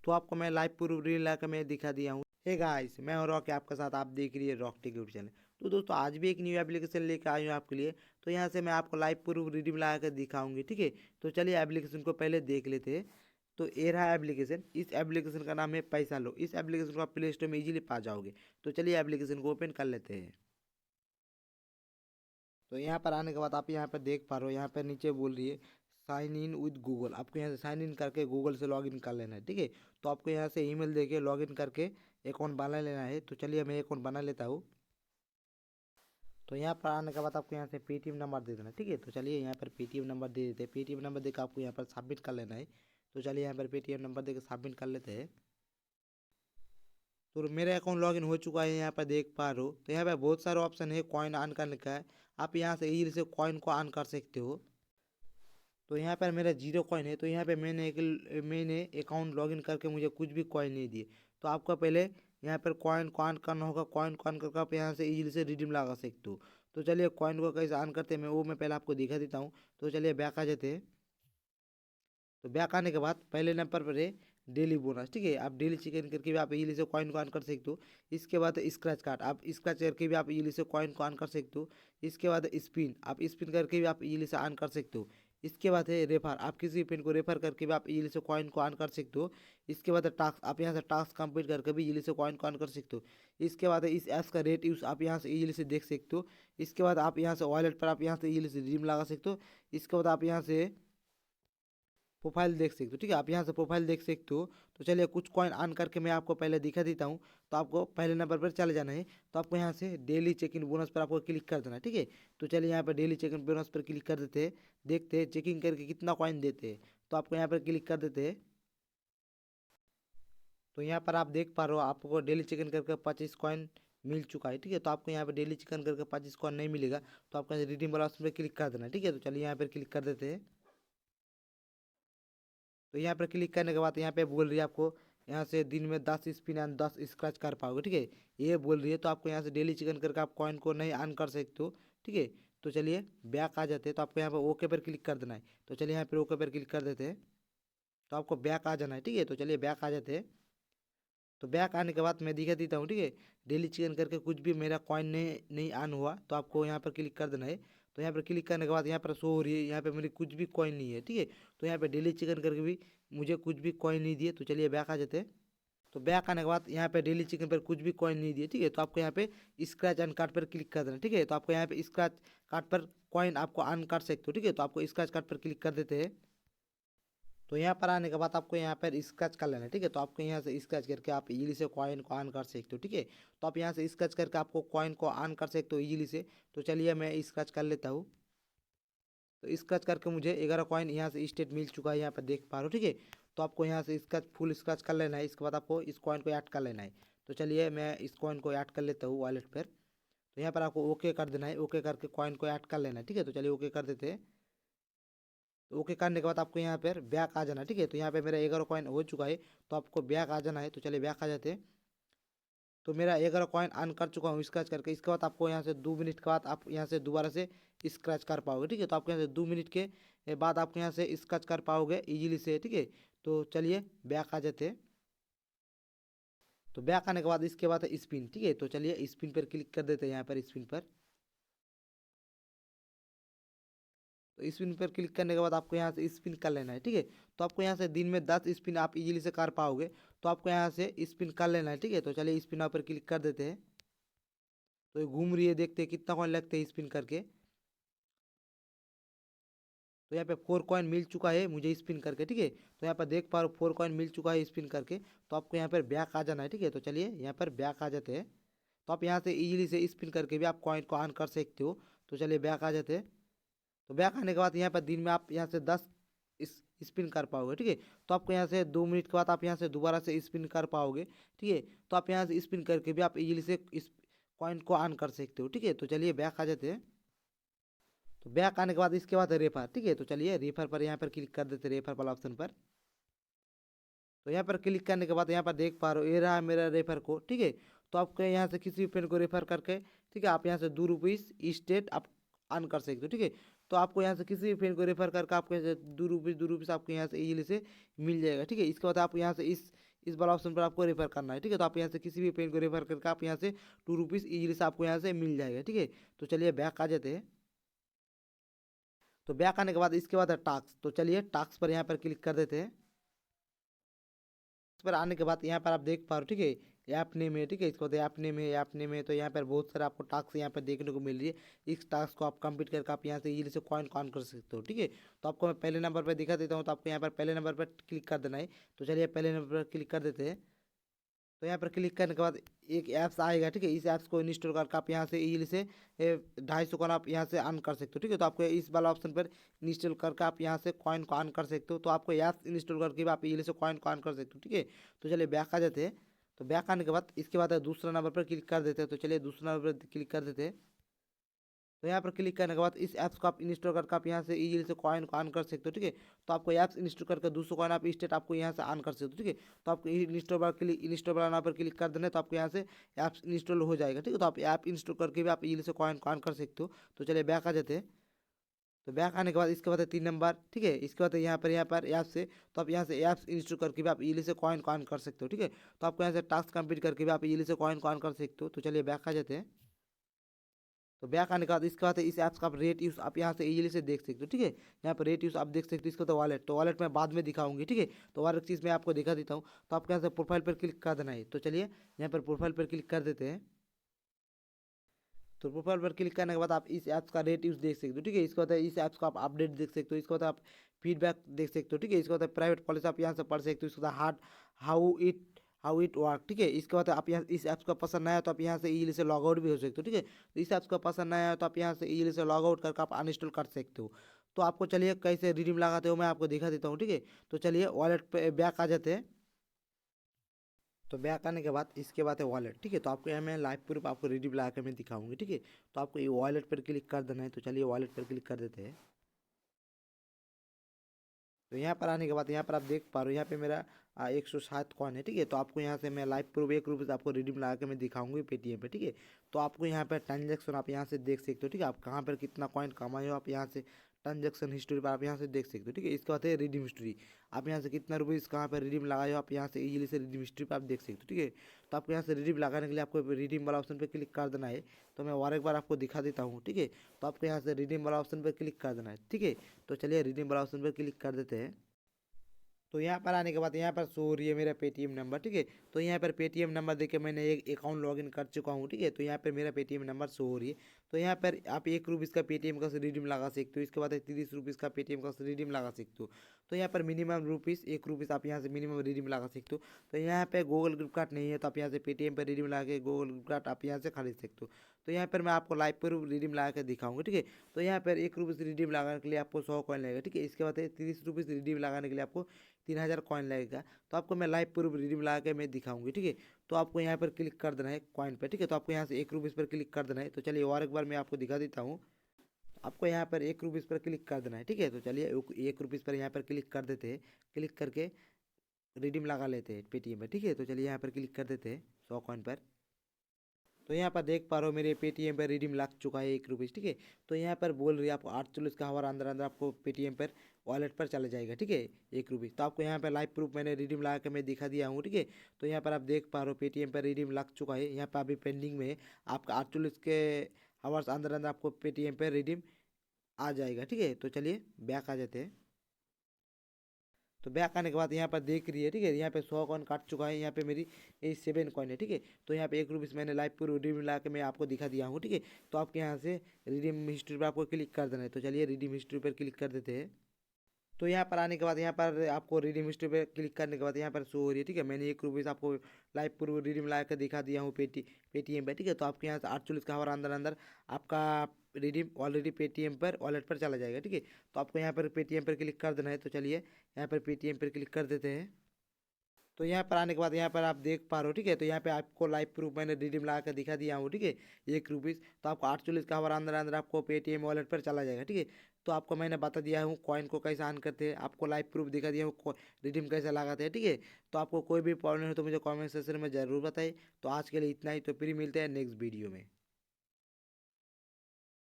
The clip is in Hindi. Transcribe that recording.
तो आपको मैं लाइव प्रूफ रील ला कर मैं दिखा दिया हूँ। हे गाइस, मैं हूँ रॉक, आपके साथ आप देख रही है रॉक टेक यूट्यूब चैनल। तो दोस्तों आज भी एक न्यू एप्लीकेशन लेकर आई हूँ आपके लिए। तो यहाँ से मैं आपको लाइव प्रूफ रिडीम ला कर दिखाऊंगी, ठीक है। तो चलिए एप्लीकेशन को पहले देख लेते हैं। तो ये रहा एप्लीकेशन। इस एप्लीकेशन का नाम है पैसा लो। इस एप्लीकेशन को आप प्ले स्टोर में इजीली पा जाओगे। तो चलिए एप्लीकेशन को ओपन कर लेते हैं। तो यहाँ पर आने के बाद आप यहाँ पर देख पा रहे हो, यहाँ पर नीचे बोल रही है साइन इन विद गूगल। आपको यहाँ से साइन इन करके गूगल से लॉगिन कर लेना है, ठीक है। तो आपको यहाँ से ईमेल देके लॉगिन करके अकाउंट बना लेना है। तो चलिए मैं अकाउंट बना लेता हूँ। तो यहाँ पर आने के बाद आपको यहाँ से पेटीएम नंबर दे देना है, ठीक है। तो चलिए यहाँ पर पेटीएम नंबर दे देते हैं। पेटीएम नंबर देकर आपको यहाँ पर सबमिट कर लेना है। तो चलिए यहाँ पर पेटीएम नंबर देकर सबमिट कर लेते हैं। तो मेरा अकाउंट लॉगिन हो चुका है, यहाँ पर देख पा रहे हो। तो यहाँ पर बहुत सारे ऑप्शन है कॉइन ऑन करने का है। आप यहाँ से इजीली से कॉइन को ऑन कर सकते हो। तो यहाँ पर मेरा 0 कॉइन है। तो यहाँ पे मैंने अकाउंट लॉगिन करके मुझे कुछ भी कॉइन नहीं दिए। तो आपको पहले यहाँ पर कॉइन को ऑन करना होगा। कॉइन को ऑन करके आप यहाँ से इजीली से रिडीम लगा सकते हो। तो चलिए कॉइन को कैसे ऑन करते हैं मैं पहले आपको दिखा देता हूँ। तो चलिए बैक आ जाते हैं। तो बैक आने के बाद पहले नंबर पर है डेली बोनस, ठीक है। आप डेली चिकन करके भी आप इजीली से कॉइन को ऑन कर सकते हो। इसके बाद स्क्रैच कार्ड, आप स्क्रैच करके भी आप इजीली से कॉइन को ऑन कर सकते हो। इसके बाद स्पिन, आप स्पिन करके भी आप इजीली से ऑन कर सकते हो। इसके बाद है रेफर, आप किसी भी पिन को रेफर करके भी आप इजीली से कॉइन को ऑन कर सकते हो। इसके बाद टास्क, आप यहाँ से टास्क कंप्लीट करके भी इजीली से कॉइन को ऑन कर सकते हो। इसके बाद इस ऐप्स का रेट यूज आप यहाँ से इजीली से देख सकते हो। इसके बाद आप यहाँ से वॉलेट पर आप यहाँ से इजीली से रिडीम लगा सकते हो। इसके बाद आप यहाँ से प्रोफाइल देख सकते हो, ठीक है। आप यहाँ से प्रोफाइल देख सकते हो। तो चलिए कुछ कॉइन ऑन करके मैं आपको पहले दिखा देता हूँ। तो आपको पहले नंबर पर चले जाना है। तो आपको यहाँ से डेली चेक इन बोनस पर आपको क्लिक कर देना है, ठीक है। तो चलिए यहाँ पर डेली चेक इन बोनस पर क्लिक कर देते हैं। देखते हैं चेकिंग करके कितना कॉइन देते हैं। तो आपको यहाँ पर क्लिक कर देते हैं। तो यहाँ पर आप देख पा रहे हो आपको डेली चिकन करके 25 कॉइन मिल चुका है, ठीक है। तो आपको यहाँ पर डेली चिकन करके 25 कॉइन नहीं मिलेगा। तो आपको रिडीम वाला ऑप्शन पर क्लिक कर देना है, ठीक है। तो चलिए यहाँ पर क्लिक कर देते हैं। तो यहाँ पर क्लिक करने के बाद यहाँ पे बोल रही है आपको यहाँ से दिन में 10 स्पिन एंड 10 स्क्रैच कर पाओगे, ठीक है। ये बोल रही है। तो आपको यहाँ से डेली चिकन करके आप कॉइन को नहीं ऑन कर सकते हो, ठीक है। तो चलिए बैक आ जाते हैं। तो आपको यहाँ पर ओके पर क्लिक कर देना है। तो चलिए यहाँ पर ओके पर क्लिक कर देते हैं। तो आपको बैक आ जाना है, ठीक है। तो चलिए बैक आ जाते हैं। तो बैक आने के बाद मैं दिखा देता हूँ, ठीक है। डेली चिकन करके कुछ भी मेरा कॉइन नहीं ऑन हुआ। तो आपको यहाँ पर क्लिक कर देना है। तो यहाँ पर क्लिक करने के बाद यहाँ पर शो हो रही है, यहाँ पे मेरी कुछ भी कॉइन नहीं है, ठीक है। तो यहाँ पे डेली चिकन करके भी मुझे कुछ भी कॉइन नहीं दिए। तो चलिए बैक आ जाते हैं। तो बैक आने के बाद यहाँ पे डेली चिकन पर कुछ भी कॉइन नहीं दिए, ठीक है। तो आपको यहाँ पे स्क्रैच एंड कार्ड पर क्लिक कर देना, ठीक है। तो आपको यहाँ पे स्क्रैच कार्ड पर कॉइन आपको ऑन कर सकते हो, ठीक है। तो आपको स्क्रैच कार्ड पर क्लिक कर देते हैं। तो यहाँ पर आने के बाद आपको यहाँ पर स्क्रैच कर लेना है, ठीक है। तो आपको यहाँ से स्क्रैच करके आप इजीली से कॉइन को ऑन कर सकते हो, ठीक है। तो आप यहाँ से स्क्रैच करके आपको कॉइन को ऑन कर सकते हो इजीली से। तो चलिए मैं स्क्रैच कर लेता हूँ। तो स्क्रैच करके मुझे 11 कॉइन यहाँ से स्टेट मिल चुका है, यहाँ पर देख पा रहे हो, ठीक है। तो आपको यहाँ से स्क्रैच फुल स्क्रैच कर लेना है। इसके बाद आपको इस कॉइन को ऐड कर लेना है। तो चलिए मैं इस कॉइन को ऐड कर लेता हूँ वॉलेट पर। तो यहाँ पर आपको ओके कर देना है। ओके करके कॉइन को ऐड कर लेना है, ठीक है। तो चलिए ओके कर देते हैं। तो ओके करने के बाद आपको यहाँ पर बैक आ जाना, ठीक है। तो यहाँ पे मेरा 11 कॉइन हो चुका है। तो आपको बैक आ जाना है। तो चलिए बैक आ जाते हैं। तो मेरा 11 कॉइन ऑन कर चुका हूँ स्क्रैच करके। इसके बाद आपको यहाँ से 2 मिनट के बाद आप यहाँ से दोबारा से स्क्रैच कर पाओगे, ठीक है। तो आपको यहाँ से 2 मिनट के बाद आपको यहाँ से स्क्रैच कर पाओगे इजीली से, ठीक है। तो चलिए बैक आ जाते हैं। तो बैक आने के बाद इसके बाद स्पिन, ठीक है। तो चलिए स्पिन पर क्लिक कर देते हैं, यहाँ पर स्पिन पर। तो स्पिन पर क्लिक करने के बाद आपको यहाँ से स्पिन कर लेना है, ठीक है। तो आपको यहाँ से दिन में 10 स्पिन आप इजीली से कर पाओगे। तो आपको यहाँ से स्पिन कर लेना है, ठीक है। तो चलिए स्पिन पर क्लिक कर देते हैं। तो ये घूम रही है, देखते हैं कितना कॉइन लगते हैं स्पिन करके। तो यहाँ पे 4 कॉइन मिल चुका है मुझे स्पिन करके, ठीक है। तो यहाँ पर देख पा रहे हो 4 कॉइन मिल चुका है स्पिन करके। तो आपको यहाँ पर बैक आ जाना है, ठीक है। तो चलिए यहाँ पर बैक आ जाते हैं। तो आप यहाँ से इजीली से स्पिन करके भी आप कॉइन को ऑन कर सकते हो। तो चलिए बैक आ जाते हैं। तो बैक आने के बाद यहाँ पर दिन में आप यहाँ से 10 इस स्पिन कर पाओगे, ठीक है। तो आपको यहाँ से 2 मिनट के बाद आप यहाँ से दोबारा से स्पिन कर पाओगे, ठीक है। तो आप यहाँ से स्पिन करके भी आप इजीली से इस कॉइन को ऑन कर सकते हो, ठीक है। तो चलिए बैक आ जाते हैं। तो बैक आने के बाद इसके बाद रेफर, ठीक है। तो चलिए रेफर पर यहाँ पर क्लिक कर देते हैं, रेफर वाला ऑप्शन पर। तो यहाँ पर क्लिक करने के बाद यहाँ पर देख पा रहे हो ये रहा मेरा रेफर को, ठीक है। तो आपको यहाँ से किसी भी फ्रेंड को रेफर करके, ठीक है, आप यहाँ से 2 रुपीज़ स्टेट आप अर्न कर सकते हो, ठीक है। तो आपको यहाँ से किसी भी फ्रेंड को रेफर करके आपको यहाँ से 2 रुपीज़ आपको यहाँ से इजीली से मिल जाएगा, ठीक है। इसके बाद आप यहाँ से इस इस वाला ऑप्शन पर आपको रेफर करना है, ठीक है। तो आप यहाँ से किसी भी पेन को रेफर करके आप यहाँ से 2 रुपीज़ ईजिली से आपको यहाँ से मिल जाएगा, ठीक है। तो चलिए बैक आ जाते हैं। तो बैक आने के बाद इसके बाद है टास्क। तो चलिए टास्क पर यहाँ पर क्लिक कर देते हैं। इस पर आने के बाद यहाँ पर आप देख पा रहे हो, ठीक है, ऐप नेम है, ठीक है। इसको ऐप नेम है, ऐप नेम है। तो यहाँ पर बहुत सारे आपको टास्क यहाँ पर देखने को मिल रही है। इस टास्क को आप कंप्लीट करके आप यहाँ से इजीली से कॉइन कॉइन कर सकते हो, ठीक है। तो आपको मैं पहले नंबर पर दिखा देता हूँ। तो आपको यहाँ पर पहले नंबर पर क्लिक कर देना है। तो चलिए पहले नंबर पर क्लिक कर देते हैं। तो यहाँ पर क्लिक करने के बाद एक ऐप्स आएगा, ठीक है। इस ऐप्स को इंस्टॉल करके आप यहाँ से इजीली से 250 कॉइन आप यहाँ से अर्न कर सकते हो, ठीक है। तो आपको इस वाला ऑप्शन पर इंस्टॉल करके आप यहाँ से कॉइन को अर्न कर सकते हो। तो आपको ऐप्स इंस्टॉल करके भी आप इजीली से कॉइन को अर्न कर सकते हो, ठीक है। तो चलिए बैक आ जाते हैं। तो बैक आने के बाद इसके बाद दूसरा नंबर पर क्लिक कर देते हैं। तो चलिए दूसरा नंबर पर क्लिक कर देते हैं। तो यहाँ पर क्लिक करने के बाद इस ऐप्स को आप इंस्टॉल करके आप यहाँ से इजीली से कॉइन को अर्न कर सकते हो, ठीक है। तो आपको ऐप्स इंस्टॉल करके 200 कॉइन आप इंस्टेंट आपको यहाँ से अर्न कर सकते हो, ठीक है। तो आपको इंस्टॉल वाला पर क्लिक कर देना है। तो आपको यहाँ से ऐप्स इंस्टॉल हो जाएगा, ठीक है। तो आप ऐप इंस्टॉल करके भी आप इजीली से कॉइन को अर्न कर सकते हो। तो चलिए बैक आ जाते हैं। तो बैक आने के बाद इसके बाद है 3 नंबर, ठीक है। इसके बाद यहाँ पर ऐप से, तो आप यहाँ से ऐप्स इंस्टॉल करके भी आप इजीली से कॉइन को अर्न कर सकते हो, ठीक है। तो आपको यहाँ से टास्क कंप्लीट करके भी आप इजीली से कॉइन को अर्न कर सकते हो। तो चलिए बैक आ जाते हैं। तो बैक आने के बाद इसके बाद इस ऐप्स का आप रेट यूज़ आप यहाँ से इजीली से देख सकते हो, ठीक है। यहाँ पर रेट यूज़ आप देख सकते हो। इसको तो वॉलेट मैं बाद में दिखाऊंगी, ठीक है। तो और एक चीज़ मैं आपको दिखा देता हूँ। तो आपको यहाँ से प्रोफाइल पर क्लिक कर देना है। तो चलिए यहाँ पर प्रोफाइल पर क्लिक कर देते हैं। तो प्रोफाइल पर क्लिक करने के बाद आप इस ऐप्स का रेट यूज़ देख सकते हो, ठीक है। इसको होता है इस ऐप्स को आप अपडेट देख सकते हो। इसको होता है आप फीडबैक देख सकते हो, ठीक है। इसको होता है प्राइवेट पॉलिसी आप यहाँ से पढ़ सकते हो। इसको होता है हाउ इट वर्क, ठीक है। इसके बाद आप यहाँ इस ऐप्स का पसंद नहीं आया तो आप यहाँ से इजीली से लॉग आउट भी हो सकते हो, ठीक है। तो इस ऐप्स का पसंद नहीं आया तो आप यहाँ से इजीली से लॉग आउट करके आप अनइंस्टॉल कर सकते हो। तो आपको चलिए कैसे रिडीम लगाते हो मैं आपको दिखा देता हूँ, ठीक है। तो चलिए वॉलेट पे बैक आ जाते हैं। तो बैक आने के बाद इसके बाद है वॉलेट, ठीक है। तो आपको यहाँ मैं लाइव प्रूफ आपको रिडीम लगा के मैं दिखाऊंगी, ठीक है। तो आपको ये वॉलेट पर क्लिक कर देना है। तो चलिए वॉलेट पर क्लिक कर देते हैं। तो यहाँ पर आने के बाद यहाँ पर आप देख पा रहे हो यहाँ पे मेरा 107 कॉइन है, ठीक है। तो आपको यहाँ से मैं लाइव प्रूफ 1 रुपये से आपको रिडीम लगा के मैं दिखाऊंगी पेटीएम पे, ठीक है। तो आपको यहाँ पर ट्रांजेक्शन आप यहाँ से देख सकते हो, ठीक है। आप कहाँ पर कितना कॉइन कमाए हो आप यहाँ से ट्रांजेक्शन हिस्ट्री पर आप यहाँ से देख सकते हो, ठीक है। इसके बाद है रिडीम हिस्ट्री। आप यहाँ से कितना रुपीज़ कहाँ पर रिडीम लगाए हो आप यहाँ से इजीली से रिडीम हिस्ट्री पर आप देख सकते हो, ठीक है। तो आपको यहाँ से रिडीम लगाने के लिए आपको रिडीम वाला ऑप्शन पर क्लिक कर देना है। तो मैं और एक बार आपको दिखा देता हूँ, ठीक है। तो आपको यहाँ से रिडीम वाला ऑप्शन पर क्लिक कर देना है, ठीक है। तो चलिए रिडीम वाला ऑप्शन पर क्लिक कर देते हैं। तो यहाँ पर आने के बाद यहाँ पर शो हो रही है मेरा पेटीएम नंबर, ठीक है। तो यहाँ पर पेटीएम नंबर देके मैंने एक अकाउंट लॉगिन कर चुका हूँ, ठीक है। तो यहाँ पर मेरा पेटीएम नंबर शो हो रही है। तो यहाँ पर आप 1 रुपीज़ का पेटीएम का रिडीम लगा सकते हो। इसके बाद 30 रुपीज़ का पेटीएम का रिडीम लगा सकते हो। तो यहाँ पर मिनिमम रुपीज़ 1 रुपीज़ आप यहाँ से मिनिमम रिडीम लगा सकते हो। तो यहाँ पे गूगल गिफ्ट कार्ड नहीं है तो आप यहाँ से पेटीएम पर रिडीम लगा के गूगल गिफ्ट कार्ड आप यहाँ से खरीद सकते हो। तो यहाँ पर मैं आपको लाइव पर रिडीम लगा के दिखाऊंगा, ठीक है। तो यहाँ पर 1 रुपीज़ रिडीम लगाने के लिए आपको 100 कॉइन लगेगा, ठीक है। इसके बाद 30 रुपीज़ रिडीम लगाने के लिए आपको 3000 कॉइन लगेगा। तो आपको मैं लाइव प्रूफ रिडीम लगा के मैं दिखाऊंगी, ठीक है। तो आपको यहाँ पर क्लिक कर देना है कॉइन पर, ठीक है। तो आपको यहाँ से 1 रुपीज़ पर क्लिक कर देना है। तो चलिए और एक बार मैं आपको दिखा देता हूँ। आपको यहाँ पर 1 रुपीज़ पर क्लिक कर देना है, ठीक है। तो चलिए 1 रुपीज़ पर यहाँ पर क्लिक कर देते हैं। क्लिक करके रिडीम लगा लेते हैं पेटीएम पर, ठीक है। तो चलिए यहाँ पर क्लिक कर देते हैं 100 कॉइन पर। तो यहाँ पर देख पा रहे हो मेरे पेटीएम पर रिडीम लग चुका है 1 रुपीज़, ठीक है। तो यहाँ पर बोल रही है आपको 48 का हमारा अंदर अंदर आपको पेटीएम पर वॉलेट पर चला जाएगा, ठीक है, 1 रुपीज़। तो आपको यहाँ पर लाइव प्रूफ मैंने रिडीम लगा के मैं दिखा दिया हूँ, ठीक है। तो यहाँ पर आप देख पा रहे हो पेटीएम पर रिडीम लग चुका है। यहाँ पर अभी पेंडिंग में है। आपका 48 के आवर्स अंदर अंदर आपको पेटीएम पर रिडीम आ जाएगा, ठीक है। तो चलिए बैक आ जाते हैं। तो बैक आने के बाद यहाँ पर देख रही है, ठीक है। यहाँ पे 100 कॉइन काट चुका है। यहाँ पे मेरी 7 कॉइन है, ठीक है। तो यहाँ पे 1 रुपीज़ मैंने लाइव पूरी रिडीम ला के मैं आपको दिखा दिया हूँ, ठीक है। तो आपके यहाँ से रिडीम हिस्ट्री पर आपको क्लिक कर देना है। तो चलिए रिडीम हिस्ट्री पर क्लिक कर देते हैं। तो यहाँ पर आने के बाद यहाँ पर आपको रिडीम हिस्ट्री पे क्लिक करने के बाद यहाँ पर शो हो रही है, ठीक है। मैंने 1 रुपीज़ आपको लाइव पूर्व रिडीम ला कर दिखा दिया हूँ पेटीएम पे, ठीक है। तो आपके यहाँ से 48 का हमारा अंदर अंदर आपका रिडीम ऑलरेडी पेटीएम पर वॉलेट पर चला जाएगा, ठीक है। तो आपको यहाँ पर पेटीएम पर क्लिक कर देना है। तो चलिए यहाँ पर पेटीएम पर क्लिक कर देते हैं। तो यहाँ पर आने के बाद यहाँ पर आप देख पा रहे हो, ठीक है। तो यहाँ पे आपको लाइव प्रूफ मैंने रिडीम लगा कर दिखा दिया हूँ, ठीक है, 1 रुपीज़। तो आपको 48 का हमारा अंदर अंदर आपको पेटीएम वॉलेट पर चला जाएगा, ठीक है। तो आपको मैंने बता दिया हूँ कॉइन को कैसे ऑन करते हैं, आपको लाइव प्रूफ दिखा दिया हूँ रिडीम कैसे लगाते हैं, ठीक है। तो आपको कोई भी प्रॉब्लम है तो मुझे कॉमेंट सेक्शन में ज़रूर बताइए। तो आज के लिए इतना ही। तो फिर मिलते हैं नेक्स्ट वीडियो में।